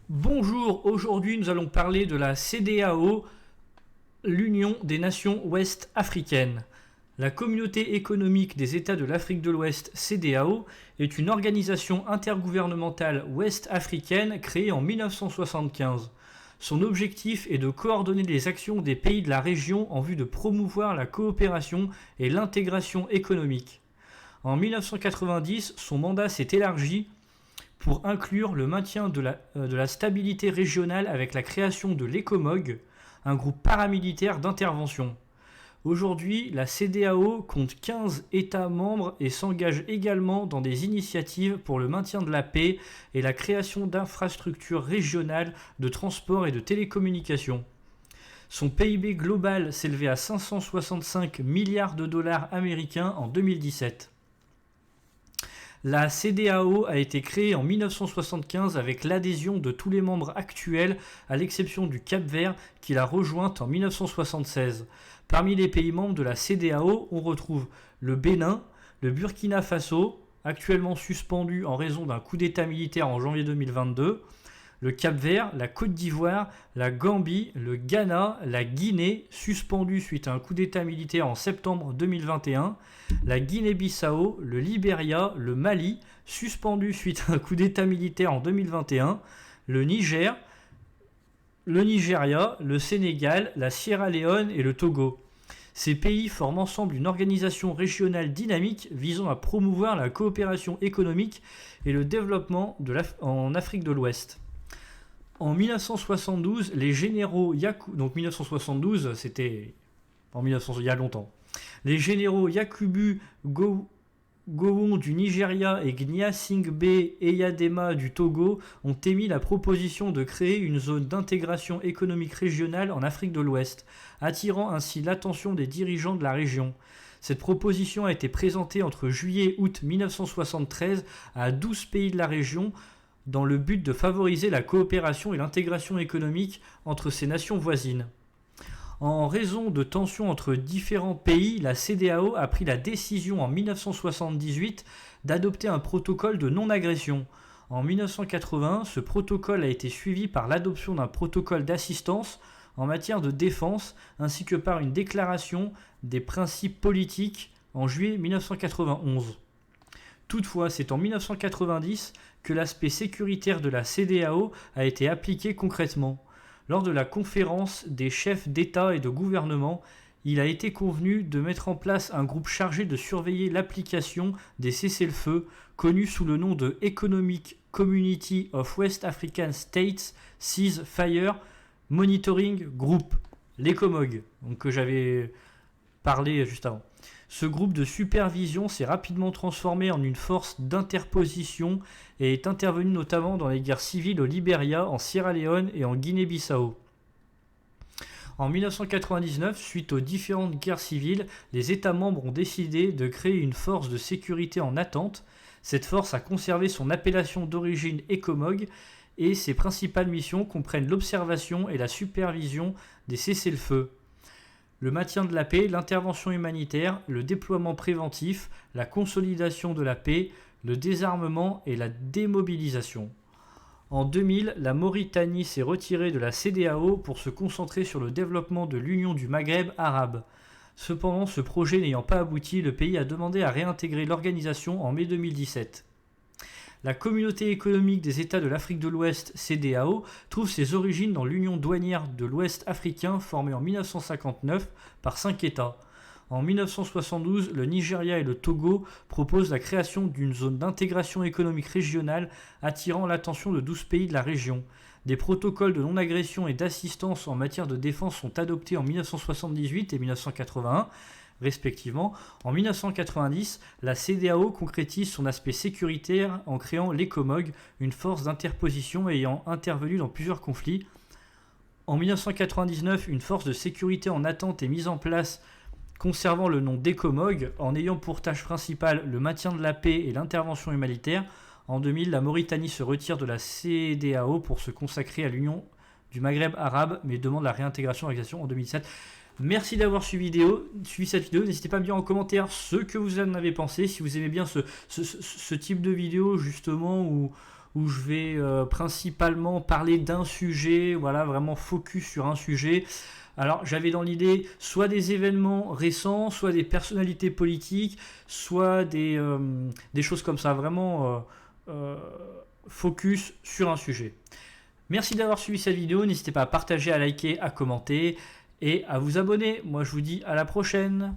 Bonjour, aujourd'hui nous allons parler de la CEDEAO, l'Union des Nations Ouest Africaines. La Communauté économique des États de l'Afrique de l'Ouest, CEDEAO, est une organisation intergouvernementale ouest-africaine créée en 1975. Son objectif est de coordonner les actions des pays de la région en vue de promouvoir la coopération et l'intégration économique. En 1990, son mandat s'est élargi pour inclure le maintien de la stabilité régionale avec la création de l'ECOMOG, un groupe paramilitaire d'intervention. Aujourd'hui, la CEDEAO compte 15 États membres et s'engage également dans des initiatives pour le maintien de la paix et la création d'infrastructures régionales de transport et de télécommunications. Son PIB global s'élevait à 565 milliards de dollars américains en 2017. La CEDEAO a été créée en 1975 avec l'adhésion de tous les membres actuels, à l'exception du Cap-Vert qui l'a rejointe en 1976. Parmi les pays membres de la CEDEAO, on retrouve le Bénin, le Burkina Faso, actuellement suspendu en raison d'un coup d'État militaire en janvier 2022, le Cap-Vert, la Côte d'Ivoire, la Gambie, le Ghana, la Guinée, suspendu suite à un coup d'État militaire en septembre 2021, la Guinée-Bissau, le Libéria, le Mali, suspendu suite à un coup d'État militaire en 2021, le Niger, le Nigeria, le Sénégal, la Sierra Leone et le Togo. Ces pays forment ensemble une organisation régionale dynamique visant à promouvoir la coopération économique et le développement en Afrique de l'Ouest. En 1972, les généraux donc 1972, c'était il y a longtemps. Les généraux Yakubu Gowon du Nigeria et Gnassingbé Eyadema du Togo ont émis la proposition de créer une zone d'intégration économique régionale en Afrique de l'Ouest, attirant ainsi l'attention des dirigeants de la région. Cette proposition a été présentée entre juillet et août 1973 à 12 pays de la région, dans le but de favoriser la coopération et l'intégration économique entre ces nations voisines. En raison de tensions entre différents pays, la CEDEAO a pris la décision en 1978 d'adopter un protocole de non-agression. En 1980, ce protocole a été suivi par l'adoption d'un protocole d'assistance en matière de défense ainsi que par une déclaration des principes politiques en juillet 1991. Toutefois, c'est en 1990 que l'aspect sécuritaire de la CEDEAO a été appliqué concrètement. Lors de la conférence des chefs d'État et de gouvernement, il a été convenu de mettre en place un groupe chargé de surveiller l'application des cessez-le-feu, connu sous le nom de Economic Community of West African States Ceasefire Monitoring Group, l'ECOMOG, que j'avais parlé juste avant. Ce groupe de supervision s'est rapidement transformé en une force d'interposition et est intervenu notamment dans les guerres civiles au Libéria, en Sierra Leone et en Guinée-Bissau. En 1999, suite aux différentes guerres civiles, les États membres ont décidé de créer une force de sécurité en attente. Cette force a conservé son appellation d'origine ECOMOG et ses principales missions comprennent l'observation et la supervision des cessez-le-feu, le maintien de la paix, l'intervention humanitaire, le déploiement préventif, la consolidation de la paix, le désarmement et la démobilisation. En 2000, la Mauritanie s'est retirée de la CEDEAO pour se concentrer sur le développement de l'Union du Maghreb arabe. Cependant, ce projet n'ayant pas abouti, le pays a demandé à réintégrer l'organisation en mai 2017. La Communauté économique des États de l'Afrique de l'Ouest, CEDEAO, trouve ses origines dans l'Union douanière de l'Ouest africain formée en 1959 par 5 États. En 1972, le Nigeria et le Togo proposent la création d'une zone d'intégration économique régionale attirant l'attention de 12 pays de la région. Des protocoles de non-agression et d'assistance en matière de défense sont adoptés en 1978 et 1981, respectivement. En 1990, la CEDEAO concrétise son aspect sécuritaire en créant l'ECOMOG, une force d'interposition ayant intervenu dans plusieurs conflits. En 1999, une force de sécurité en attente est mise en place conservant le nom d'ECOMOG, en ayant pour tâche principale le maintien de la paix et l'intervention humanitaire. En 2000, la Mauritanie se retire de la CEDEAO pour se consacrer à l'Union du Maghreb arabe, mais demande la réintégration de l'organisation en 2007. Merci d'avoir suivi cette vidéo. N'hésitez pas à me dire en commentaire ce que vous en avez pensé, si vous aimez bien ce type de vidéo justement où où je vais principalement parler d'un sujet, voilà, vraiment focus sur un sujet. Alors j'avais dans l'idée soit des événements récents, soit des personnalités politiques, soit des choses comme ça, vraiment focus sur un sujet. Merci d'avoir suivi cette vidéo, n'hésitez pas à partager, à liker, à commenter et à vous abonner. Moi je vous dis à la prochaine.